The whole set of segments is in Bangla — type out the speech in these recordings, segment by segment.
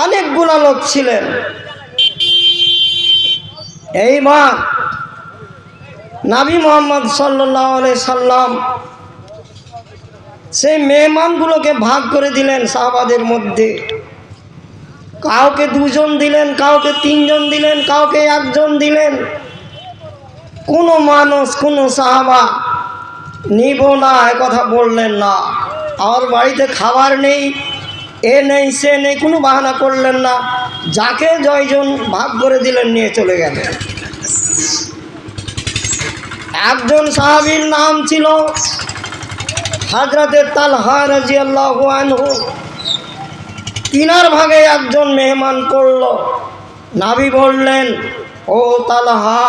অনেকগুলো লোক ছিলেন। এইবার নবী মুহাম্মদ সাল্লাল্লাহু আলাইহি সাল্লাম সেই মেহমানগুলোকে ভাগ করে দিলেন সাহাবাদের মধ্যে। কাউকে দুজন দিলেন, কাউকে তিনজন দিলেন, কাউকে একজন দিলেন। কোনো মানুষ, কোনো সাহাবা নিব না এ কথা বললেন না। আমার বাড়িতে খাবার নেই, এ নেই সে নেই, কোনো বাহানা করলেন না। যাকে জয়জন ভাগ করে দিলেন, নিয়ে চলে গেলেন। একজন সাহাবীর নাম ছিল হযরতে তালহা রাদিয়াল্লাহু আনহু। তিনার ভাগে একজন মেহমান পড়ল। নবী বললেন, ও তালহা,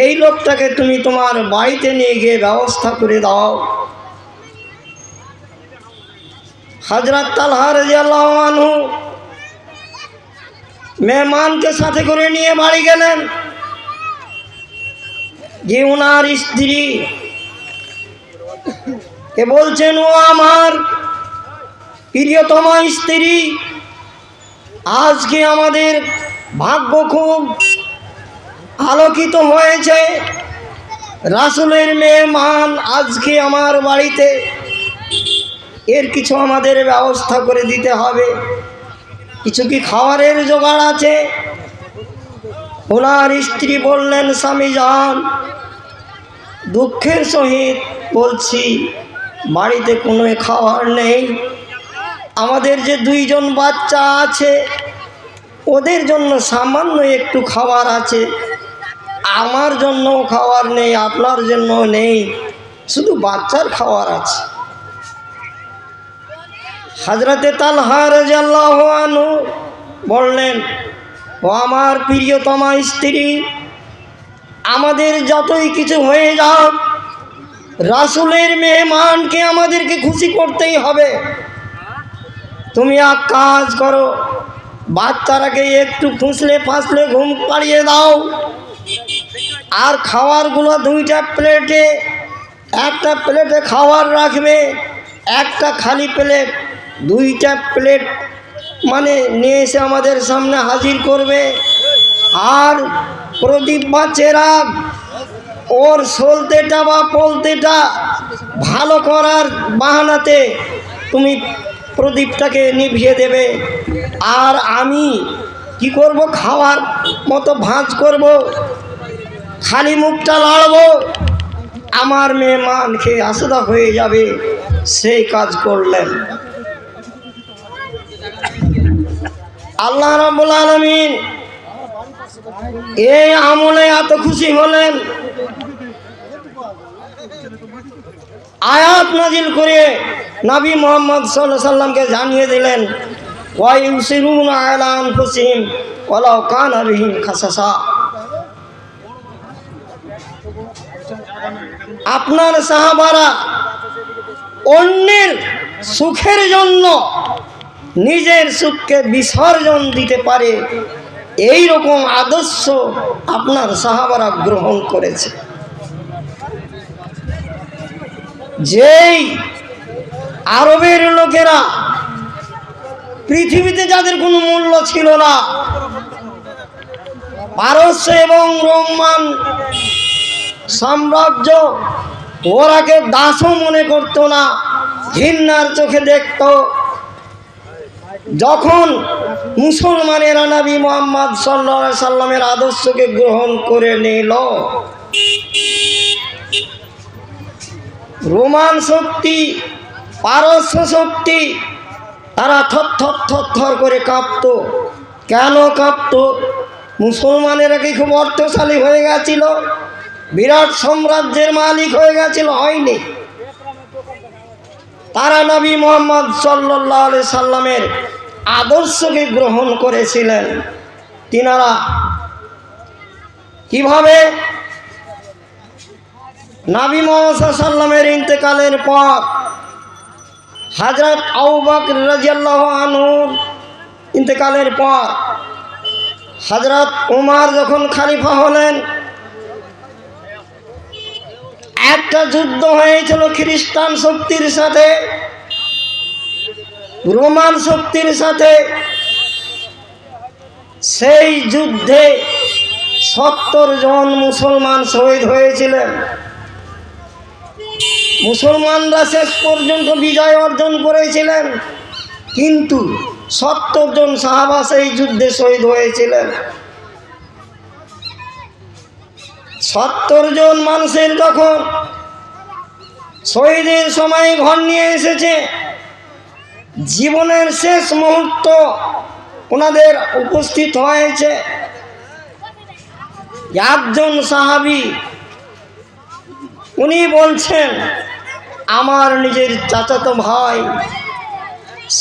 এই লোকটাকে তুমি তোমার বাড়িতে নিয়ে গিয়ে ব্যবস্থা করে দাও। হযরত তালহা রাদিয়াল্লাহু আনহু মেহমানকে সাথে করে নিয়ে বাড়ি গেলেন। যে ওনার স্ত্রী কে বলছেন, ও আমার প্রিয়তমা স্ত্রী, আজকে আমাদের ভাগ্য খুব আলোকিত হয়েছে। রাসূলের মেহমান আজকে আমার বাড়িতে, এর কিছু আমাদের ব্যবস্থা করে দিতে হবে। কিছু কি খাবারের জোগাড় আছে? ওনার স্ত্রী বললেন, স্বামী যান, দুঃখের সহিত বলছি বাড়িতে কোনো খাবার নেই। আমাদের যে দুইজন বাচ্চা আছে, ওদের জন্য সামান্য একটু খাবার আছে। আমার জন্য খাবার নেই, আপনার জন্য নেই, শুধু বাচ্চার খাবার আছে। হযরতে তালহা রাদিয়াল্লাহু আনহু বললেন, ও আমার প্রিয়তমা স্ত্রী, আমাদের যতই কিছু হয়ে যাক, রাসূলের মেহমানকে আমাদেরকে খুশি করতেই হবে। তুমি এক কাজ করো, বাচ্চারাকে একটু ফুসলে ফাসলে ঘুম পাড়িয়ে দাও, আর খাবারগুলো দুইটা প্লেটে, একটা প্লেটে খাবার রাখবে, একটা খালি প্লেট, দুইটা প্লেট মানে নিয়ে এসে আমাদের সামনে হাজির করবে। আর প্রদীপ বা চেরাগ, ওর সলতেটা বা পলতেটা ভালো করার বাহানাতে তুমি প্রদীপটাকে নিভিয়ে দেবে। আর আমি কি করব, খাওয়ার মতো ভাঁজ করব, খালি মুখটা লাড়ব, আমার মেহমান খেয়ে আসুদা হয়ে যাবে। সেই কাজ করলেন। আল্লাহ রাব্বুল আলামিন এই আমলে এত খুশি হলেন, আয়াত নাজিল করে নবী মুহাম্মদ সাল্লাল্লাহু আলাইহি সাল্লামকে জানিয়ে দিলেন, ওয়া ইউসিরুনা আলা আনফুসিহিম ওয়ালাউ কানা বিহিম খাসাসা। আপনার সাহাবারা অন্যের সুখের জন্য নিজের সুখকে বিসর্জন দিতে পারে, এই রকম আদর্শ আপনার সাহাবারা গ্রহণ করেছে। যেই আরবের লোকেরা, পৃথিবীতে যাদের কোনো মূল্য ছিল না, পারস্য এবং রোমান সাম্রাজ্য ওরাকে দাসও মনে করত না, ঘৃণার চোখে দেখত। যখন মুসলমানেরা নবী মুহাম্মদ সাল্লাল্লাহু আলাইহি সাল্লামের আদর্শকে গ্রহণ করে নিল, রোমান শক্তি, পারস্য শক্তি, তারা থর করে কাঁপত। কেন কাঁপত? মুসলমানেরা কি খুব অর্থশালী হয়ে গেছিল, বিরাট সাম্রাজ্যের মালিক হয়ে গেছিল? হয়নি। তারা নবী মুহাম্মদ সাল্লাল্লাহু আলাইহি সাল্লামের আদর্শকে গ্রহণ করেছিলেন। তিনারা কিভাবে? নবী মুহাম্মদ সাল্লাল্লাহু আলাইহি সাল্লামের ইন্তেকালের পর হযরত আবু বকর রাদিয়াল্লাহু আনহুর ইন্তেকালের পর হযরত ওমর যখন খলিফা হলেন, একটা যুদ্ধ হয়েছিল খ্রিস্টান শক্তির সাথে, রোমান শক্তির সাথে। সেই যুদ্ধে 70 জন মুসলমান শহীদ হয়েছিলেন। মুসলমানরা শেষ পর্যন্ত বিজয় অর্জন করেছিলেন, কিন্তু 70 জন সাহাবা সেই যুদ্ধে শহীদ হয়েছিলেন। 70 জন মানুষের যখন শহীদের সময় ঘর নিয়ে এসেছে, জীবনের শেষ মুহূর্ত ওনাদের উপস্থিত হয়েছে, একজন সাহাবী উনি বলছেন, আমার নিজের চাচাতো ভাই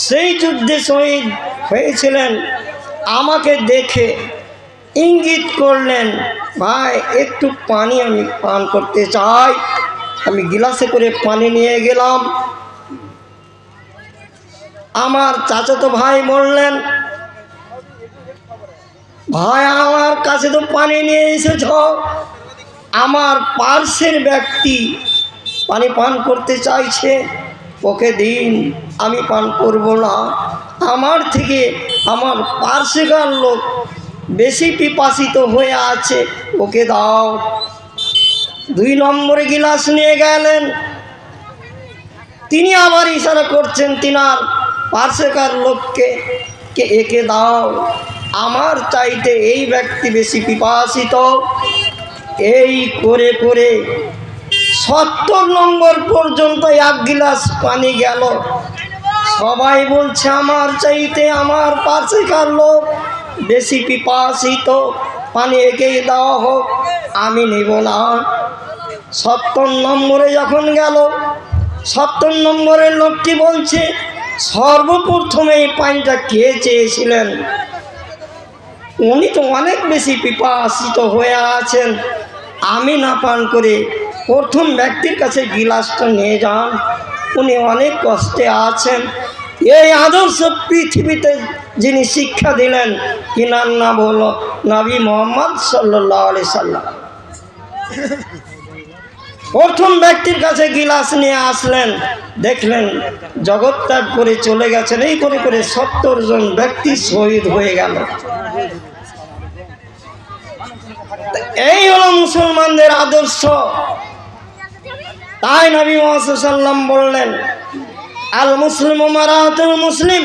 সেই যুদ্ধে শহীদ হয়েছিলেন, আমাকে দেখে ইঙ্গিত করলেন, ভাই একটু পানি আমি পান করতে চাই। আমি গিলাসে করে পানি নিয়ে গেলাম। আমার চাচাতো ভাই বললেন, ভাই আমার কাছে তো পানি নিয়ে এসেছ, আমার পার্শ্বের ব্যক্তি পানি পান করতে চাইছে, ওকে দিন, আমি পান করব না। আমার থেকে আমার পার্শ্বেকার লোক বেশি পিপাসিত হয়ে আছে, ওকে দাও। 2 নম্বরে গিলাস নিয়ে গেলেন, তিনি আবার ইশারা করছেন তিনার পার্শ্বেকার লোককে, কে একে দাও, আমার চাইতে এই ব্যক্তি বেশি পিপাসিত। এই করে করে 70 নম্বর পর্যন্ত 1 গিলাস পানি গেল। সবাই বলছে আমার চাইতে আমার পার্শ্বেকার লোক বেশি পিপাসিত, পানি একেই দেওয়া হোক, আমি নেব না। 70 নম্বরে যখন গেল, 70 নম্বরের লোকটি বলছে, সর্বপ্রথমে এই পানিটা কে চেয়েছিলেন? উনি তো অনেক বেশি পিপাসিত হয়ে আছেন, আমি না পান করে প্রথম ব্যক্তির কাছে গিলাসটা নিয়ে যান, উনি অনেক কষ্টে আছেন। এই আদর্শ পৃথিবীতে যিনি শিক্ষা দিলেন, কিনার নাম হলো নবী মোহাম্মদ সাল্লাল্লাহু আলাইহি সাল্লাম। প্রথম ব্যক্তির কাছে গিলাস নিয়ে আসলেন, দেখলেন জগৎ ত্যাগ করে চলে গেছেন। এই করে করে 70 জন ব্যক্তি শহীদ হয়ে গেল। এই হলো মুসলমানদের আদর্শ। তাই নবী মুহাম্মদ সাল্লাল্লাহু আলাইহি সাল্লাম বললেন, আল মুসলিমু মারাতুল মুসলিম,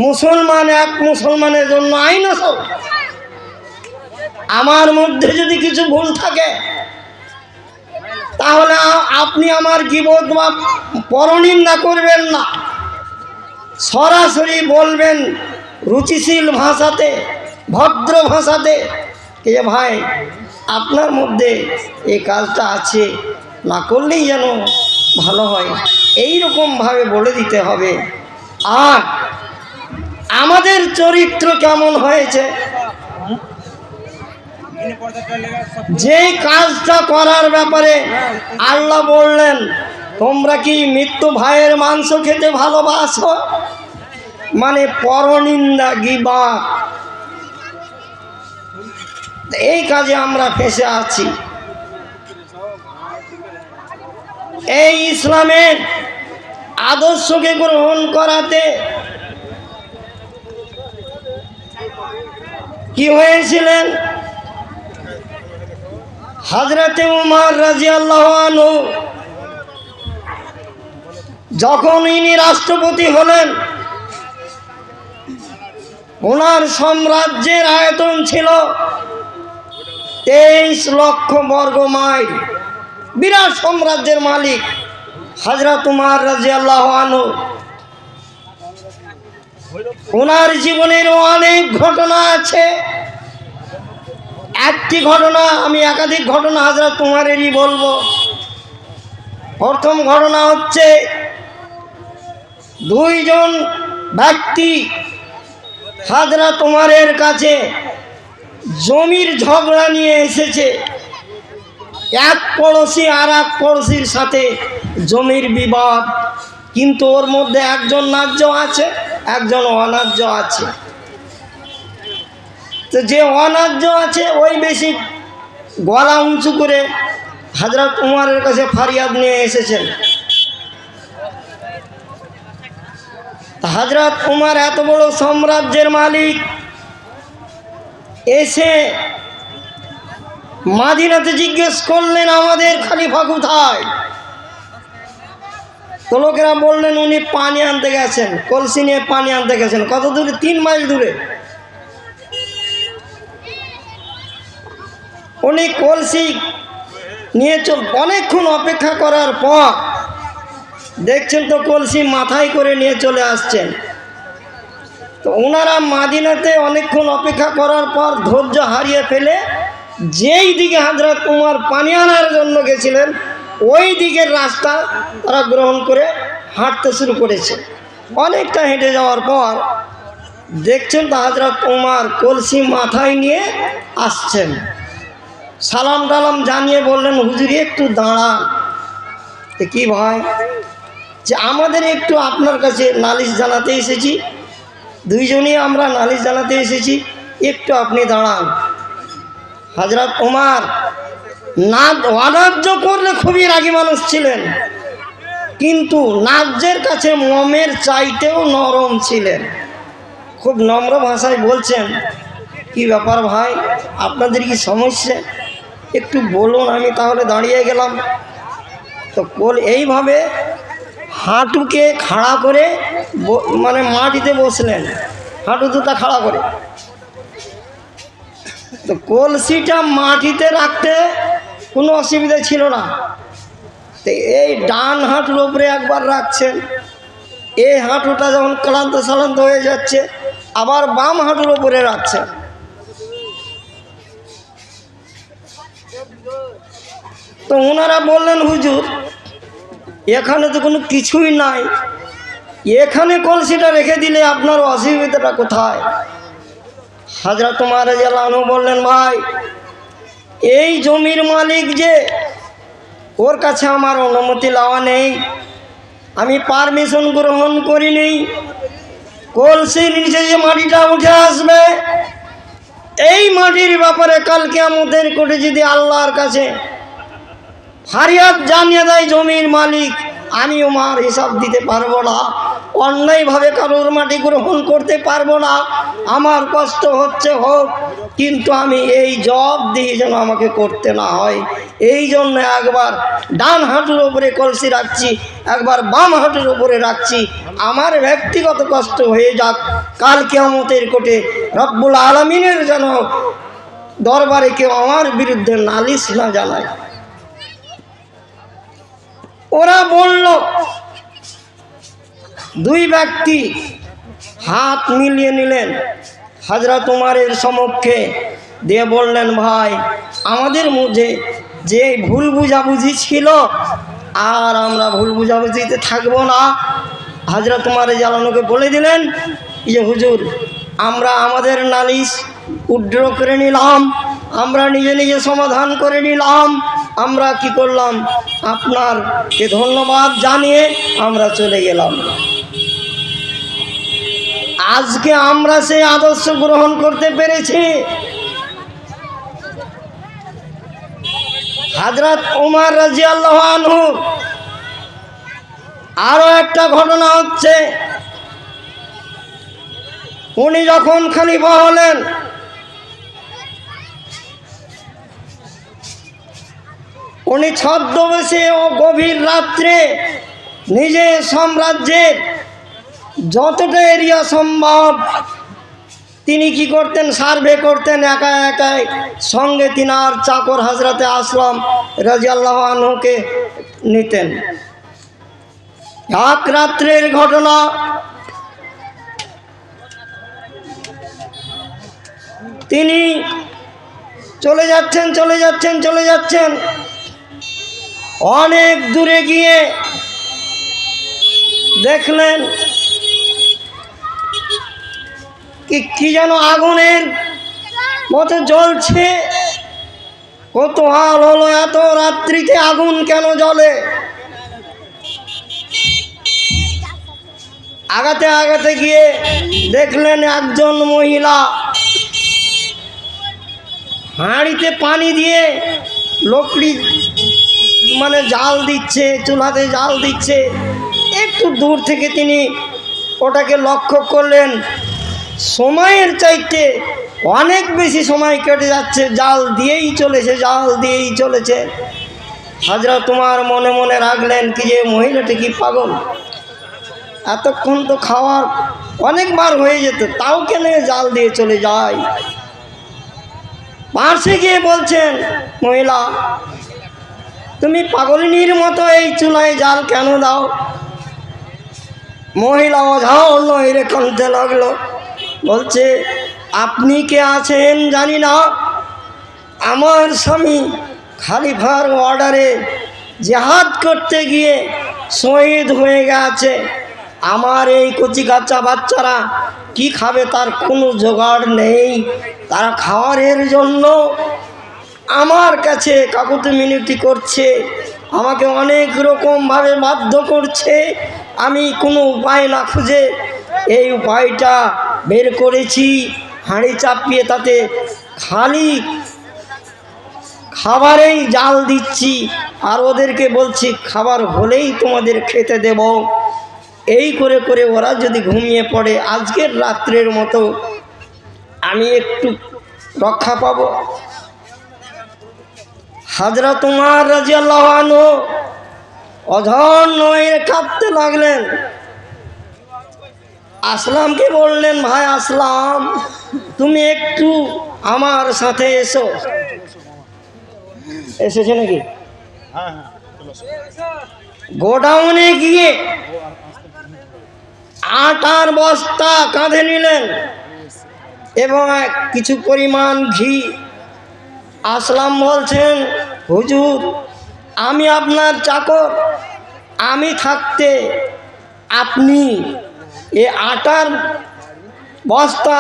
মুসলমান এক মুসলমানের জন্য আইনস। আমার মধ্যে যদি কিছু ভুল থাকে, তাহলে আপনি আমার গীবত বা পরনিন্দা করবেন না, সরাসরি বলবেন রুচিশীল ভাষাতে, ভদ্র ভাষাতে, কে ভাই আপনার মধ্যে এই কাজটা আছে, না করলেই যেন ভালো হয়, এই রকমভাবে বলে দিতে হবে। আর আমাদের চরিত্র কেমন হয়েছে, যেই কাজটা করার ব্যাপারে আল্লাহ বললেন, তোমরা কি মৃত্যু ভাইয়ের মাংস খেতে ভালোবাসো, মানে পরনিন্দা, গীবত, এই কাজে আমরা ফেঁসে আছি। এই ইসলামের আদর্শকে গ্রহণ করাতে কি হয়েছিলেন, হযরতে উমর রাদিয়াল্লাহু আনহু যখন ইনি রাষ্ট্রপতি হলেন, ওনার সাম্রাজ্যের আয়তন ছিল 23 লক্ষ বর্গ মাইল। বিরাট সাম্রাজ্যের মালিক হযরত উমর রাদিয়াল্লাহু আনহু। ওনার জীবনের অনেক ঘটনা আছে। একটি ঘটনা, আমি একাধিক ঘটনা হযরত উমরেরই বলবো। প্রথম ঘটনা হচ্ছে, 2 জন ব্যক্তি হযরত উমরের কাছে জমির ঝগড়া নিয়ে এসেছে। এক পড়োশি আর এক পড়োশির সাথে জমির বিবাদ, কিন্তু ওর মধ্যে একজন ন্যায্য আছে, একজন অন্যায্য আছে। তো যে অন্যায্য আছে ওই বেশি গলা উঁচু করে হযরত উমরের কাছে ফরিয়াদ নিয়ে এসেছেন। হযরত উমর এত বড় সাম্রাজ্যের মালিক, এসে মাদিনাতে জিজ্ঞেস করলেন আমাদের খলিফা কোথায়। তো লোকেরা বললেন উনি পানি আনতে গেছেন, কলসি নিয়ে পানি আনতে গেছেন। কত দূরে? 3 মাইল দূরে। উনি কলসি নিয়ে অনেকক্ষণ অপেক্ষা করার পর দেখছেন তো কলসি মাথায় করে নিয়ে চলে আসছেন। তো ওনারা মাদিনাতে অনেকক্ষণ অপেক্ষা করার পর ধৈর্য হারিয়ে ফেলে যেই দিকে হযরত উমর পানি আনার জন্য গেছিলেন ওই দিকের রাস্তা তারা গ্রহণ করে হাঁটতে শুরু করেছে। অনেকটা হেঁটে যাওয়ার পর দেখছেন তো হযরত উমর কলসি মাথায় নিয়ে আসছেন। সালাম টালাম জানিয়ে বললেন হুজুর একটু দাঁড়ান। কি ভাই? যে আমাদের একটু আপনার কাছে নালিশ জানাতে এসেছি, দুইজনই আমরা নালিশ জানাতে এসেছি, একটু আপনি দাঁড়ান। হযরত উমর অন্যায্য করলে খুবই রাগী মানুষ ছিলেন, কিন্তু ন্যায্যের কাছে মোমের চাইতেও নরম ছিলেন। খুব নম্র ভাষায় বলছেন, কি ব্যাপার ভাই, আপনাদের কি সমস্যা, একটু বলুন, আমি তাহলে দাঁড়িয়ে গেলাম। তো এইভাবে হাঁটুকে খাড়া করে মানে মাটিতে বসলেন, হাঁটু দুটা খাড়া করে। তো কলসিটা মাটিতে রাখতে কোনো অসুবিধা ছিল না। তো এই ডান হাঁটুর উপরে একবার রাখছেন, এই হাঁটুটা যখন ক্লান্ত সালান্ত হয়ে যাচ্ছে আবার বাম হাঁটুর উপরে রাখছেন। তো ওনারা বললেন হুজুর এখানে তো কোনো কিছুই নাই, এখানে কলসিটা রেখে দিলে আপনার অসুবিধাটা কোথায়? হযরত উমর রাদিয়াল্লাহু আনহু বললেন, ভাই এই জমির মালিক যে, ওর কাছে আমার অনুমতি লওয়া নেই, আমি পারমিশন গ্রহণ করিনি। কলসির নিচে যে মাটিটা উঠে আসবে এই মাটির ব্যাপারে কাল কিয়ামতের কোর্টে যদি আল্লাহর কাছে ফারিয়াদ জানিয়ে দেয় জমির মালিক, আমি উমর হিসাব দিতে পারবো না, অন্যায়ভাবে কারোর মাটি গ্রহণ করতে পারবো না। আমার কষ্ট হচ্ছে হোক, কিন্তু আমি এই জবাবদিহি যেন আমাকে করতে না হয়, এই জন্য একবার ডান হাঁটুর উপরে কলসি রাখছি, একবার বাম হাঁটুর উপরে রাখছি। আমার ব্যক্তিগত কষ্ট হয়ে যাক, কাল কিয়ামতের কোর্টে রব্বুল আলামিনের যেন দরবারে কেউ আমার বিরুদ্ধে নালিশ না জানায়। ওরা বলল, দুই ব্যক্তি হাত মিলিয়ে নিলেন হযরত উমরের সম্মুখে, দিয়ে বললেন, ভাই আমাদের মধ্যে যে ভুল বুঝাবুঝি ছিল আর আমরা ভুল বুঝাবুঝিতে থাকবো না। হযরত উমর রাদিয়াল্লাহু আনহুকে বলে দিলেন যে হুজুর আমরা আমাদের নালিশ উড্র করে নিলাম, আমরা নিজে নিজে সমাধান করে নিলাম। আমরা কি করলাম, আপনারকে ধন্যবাদ জানিয়ে আমরা চলে গেলাম। আজকে আমরা সেই আদর্শ গ্রহণ করতে পেরেছি। হযরত উমর রাদিয়াল্লাহু আনহু আরো একটা ঘটনা হচ্ছে, উনি যখন খলিফা হলেন উনি ছদ্মবেশে ও গভীর রাত্রে নিজের সাম্রাজ্যের যতটা এরিয়া সম্ভব তিনি কি করতেন, সার্ভে করতেন একা একাই। সঙ্গে তিনার চাকর হযরতে আসলাম রাদিয়াল্লাহু আনহুকে নিতেন। এক রাত্রের ঘটনা, তিনি চলে যাচ্ছেন, অনেক দূরে গিয়ে দেখলেন কি যেন আগুনের মতো জ্বলছে। কৌতূহল হলো, এত রাত্রিতে আগুন কেন জ্বলে? আগাতে গিয়ে দেখলেন একজন মহিলা হাঁড়িতে পানি দিয়ে লকড়ি মানে জাল দিচ্ছে, চুলাতে জাল দিচ্ছে। একটু দূর থেকে তিনি ওটাকে লক্ষ্য করলেন, সময়ের চাইতে অনেক বেশি সময় কেটে যাচ্ছে, জাল দিয়েই চলেছে, জাল দিয়েই চলেছে। হযরত তোমার মনে মনে রাখলেন কি যে মহিলাটি কি পাগল, এতক্ষণ তো খাওয়ার অনেকবার হয়ে যেত, তাও কেন জাল দিয়ে চলে যায়। পাশে গিয়ে বলছেন, মহিলা তুমি পাগলিনীর মতো এই চুলায় জাল কেন দাও? মহিলা অঝাল নইরে কাঁদতে লাগলো, বলছে আপনি কে আছেন জানি না, আমার স্বামী খালিফার অর্ডারে জিহাদ করতে গিয়ে শহীদ হয়ে গেছে। আমার এই কচি কাচ্চা বাচ্চারা কি খাবে তার কোনো জোগাড় নেই, তারা খাওয়ারের জন্য আমার কাছে কাকুতি মিনতি করছে, আমাকে অনেক রকমভাবে বাধ্য করছে। আমি কোনো উপায় না খুঁজে এই উপায়টা বের করেছি, হাঁড়ি চাপিয়ে তাতে খালি খাবারেই জাল দিচ্ছি, আর ওদেরকে বলছি খাবার হলেই তোমাদের খেতে দেব। এই করে করে ওরা যদি ঘুমিয়ে পড়ে আজকের রাত্রের মতো আমি একটু রক্ষা পাবো। হযরত উমর রাদিয়াল্লাহু আনহু অধর নয়ে কাঁদতে লাগলেন। আসলামকে বললেন, ভাই আসলাম তুমি একটু আমার সাথে এসো। এসেছে নাকি? গোডাউনে গিয়ে আটার বস্তা কাঁধে নিলেন এবং কিছু পরিমাণ ঘি। আসলাম বলছেন, হুজুর আমি আপনার চাকর, আমি থাকতে আপনি এ আটার বস্তা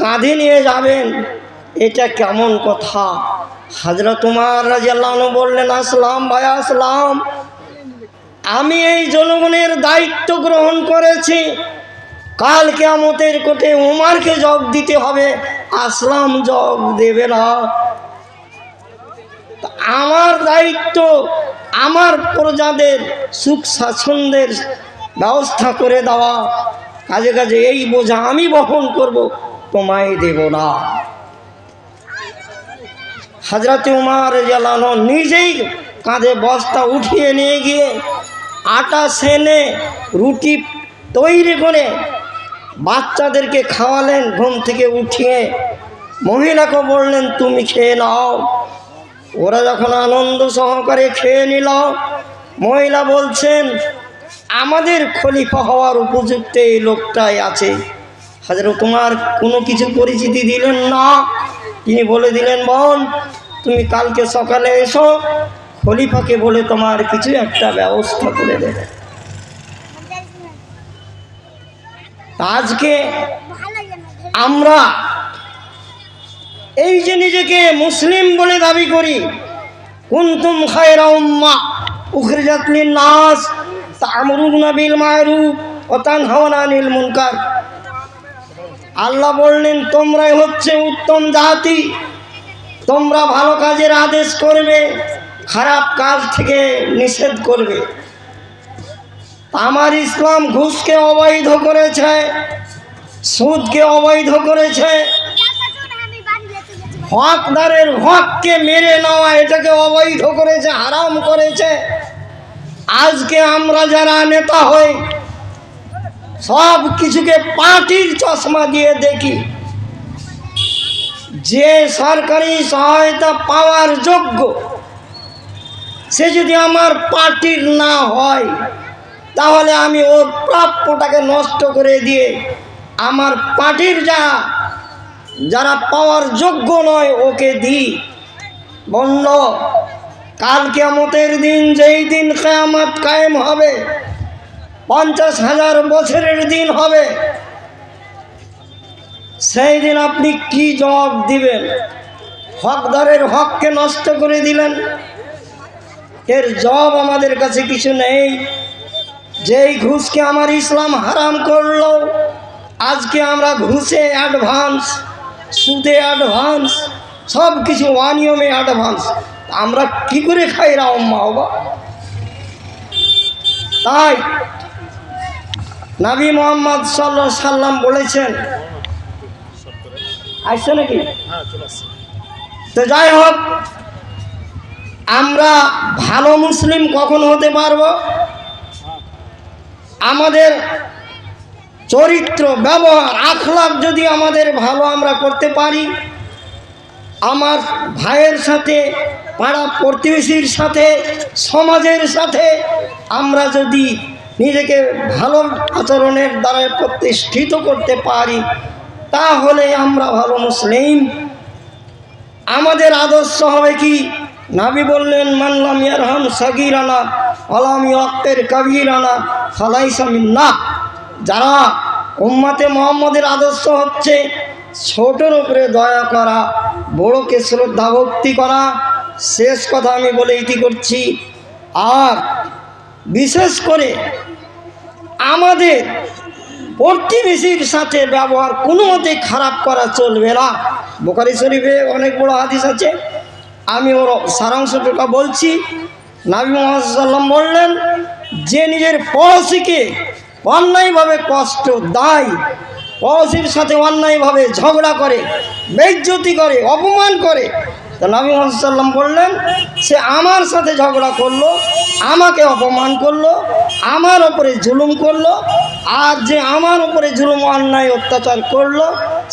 কাঁধে নিয়ে যাবেন, এটা কেমন কথা? হযরত উমর রাদিয়াল্লাহু আনহু বললেন, আসলাম ভাই আসলাম, আমি এই জনগণের দায়িত্ব গ্রহণ করেছি, কাল কিয়ামতের কোর্টে উমরকে জবাব দিতে হবে, আসলাম জবাব দেবে না। আমার দায়িত্ব আমার প্রজাদের সুখ স্বাচ্ছন্দ্যের ব্যবস্থা করে দেওয়া, কাজে কাজে এই বোঝা আমি বহন করব, তোমায় দেব না। হযরত উমর রাদিয়াল্লাহু আনহু নিজেই কাঁধে বস্তা উঠিয়ে নিয়ে গিয়ে আটা সেনে রুটি তৈরি করে বাচ্চাদেরকে খাওয়ালেন। ঘুম থেকে উঠিয়ে মহিলাকে বললেন, তুমি খেয়ে নাও। ওরা যখন আনন্দ সহকারে খেয়ে নিল, মহিলা বলছেন, আমাদের খলিফা হওয়ার উপযুক্ত এই লোকটাই আছে। হযরত উমর কোনো কিছু পরিচিতি দিলেন না, তিনি বলে দিলেন, বোন তুমি কালকে সকালে এসো, খলিফাকে বলে তোমার কিছু একটা ব্যবস্থা করে দেবে। আজকে আমরা এই যে নিজেকে মুসলিম বলে দাবি করি, কুনতুম খায়রা উম্মাহ উখরিজাত লিন-নাস তা'মুরুনা বিল মা'রুফ ওয়া তানহাউনা আনিল মুনকার। আল্লাহ বললেন তোমরাই হচ্ছে উত্তম জাতি, তোমরা ভালো কাজের আদেশ করবে, খারাপ কাজ থেকে নিষেধ করবে। আমার ইসলাম ঘুষকে অবৈধ করেছে, সুদকে অবৈধ করেছে, হকদারের হককে মেরে নেওয়া এটাকে অবৈধ করেছে, হারাম করেছে। আজকে আমরা যারা নেতা হই সব কিছুকে পার্টির চশমা দিয়ে দেখি। যে সরকারি সহায়তা পাওয়ার যোগ্য সে যদি আমার পার্টির না হয়, তাহলে আমি ওর প্রাপ্যটাকে নষ্ট করে দিয়ে আমার পার্টির যারা পাওয়ার যোগ্য নয় ওকে দিই। বলল কাল কিয়ামতের দিন, যেই দিন কিয়ামত কায়েম হবে, 50,000 বছরের দিন হবে, সেই দিন আপনি কি জবাব দিবেন? হকদারের হককে নষ্ট করে দিলেন, এর জবাব আমাদের কাছে কিছু নেই। যেই ঘুষকে আমার ইসলাম হারাম করলো, আজকে আমরা ঘুষে অ্যাডভান্স, সুদে অ্যাডভান্স, সব কিছু অনিয়মে অ্যাডভান্স, আমরা কি করে খায়রা উম্মাহ হব? তাই নবী মুহাম্মদ সাল্লাল্লাহু আলাইহি সাল্লাম বলেছেন, আসছে নাকি? তো যাই হোক, আমরা ভালো মুসলিম কখন হতে পারবো? আমাদের চরিত্র, ব্যবহার, আখলাক যদি আমাদের ভালো আমরা করতে পারি, আমার ভাইয়ের সাথে, পাড়া প্রতিবেশীর সাথে, সমাজের সাথে আমরা যদি নিজেকে ভালো আচরণের দ্বারা প্রতিষ্ঠিত করতে পারি, তাহলে আমরা ভালো মুসলিম। আমাদের আদর্শ হবে কি? নবী বললেন, মানলাম ইয়ারহাম সাগীরানা ওয়ালাম ইয়াক্কির কাবীরানা ফালাইসা মিন্নাহ। যারা উম্মতে মুহাম্মদের আদর্শ হচ্ছে ছোটর উপরে দয়া করা, বড়কে শ্রদ্ধা ভক্তি করা। শেষ কথা আমি বলে ইতি করছি, আর বিশেষ করে আমাদের প্রতিবেশীর সাথে ব্যবহার কোনো মতে খারাপ করা চলবে না। বুখারী শরীফে অনেক বড় হাদিস আছে, আমি ওর সারাংশটা বলছি। নবী মুহাম্মদ সাল্লাল্লাহু আলাইহি ওয়াসাল্লাম বললেন, যে নিজের পড়োশিকে অন্যায়ভাবে কষ্ট দেয়, পড়োশির সাথে অন্যায়ভাবে ঝগড়া করে, বেইজ্জতি করে, অপমান করে, তো নবী মুহাম্মদ সাল্লাল্লাহু আলাইহি ওয়াসাল্লাম বললেন, সে আমার সাথে ঝগড়া করলো, আমাকে অপমান করলো, আমার ওপরে জুলুম করলো, আর যে আমার উপরে জুলুম অন্যায় অত্যাচার করলো,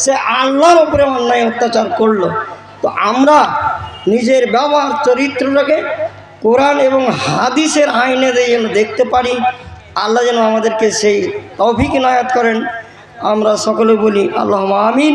সে আল্লাহর উপরে অন্যায় অত্যাচার করলো। তো আমরা নিজের ব্যবহার চরিত্রটাকে কোরআন এবং হাদিসের আইনে যেন দেখতে পারি। আল্লাহ যেন আমাদেরকে সেই তৌফিক ইনায়াত করেন। আমরা সকলে বলি আল্লাহুম্মা আমিন।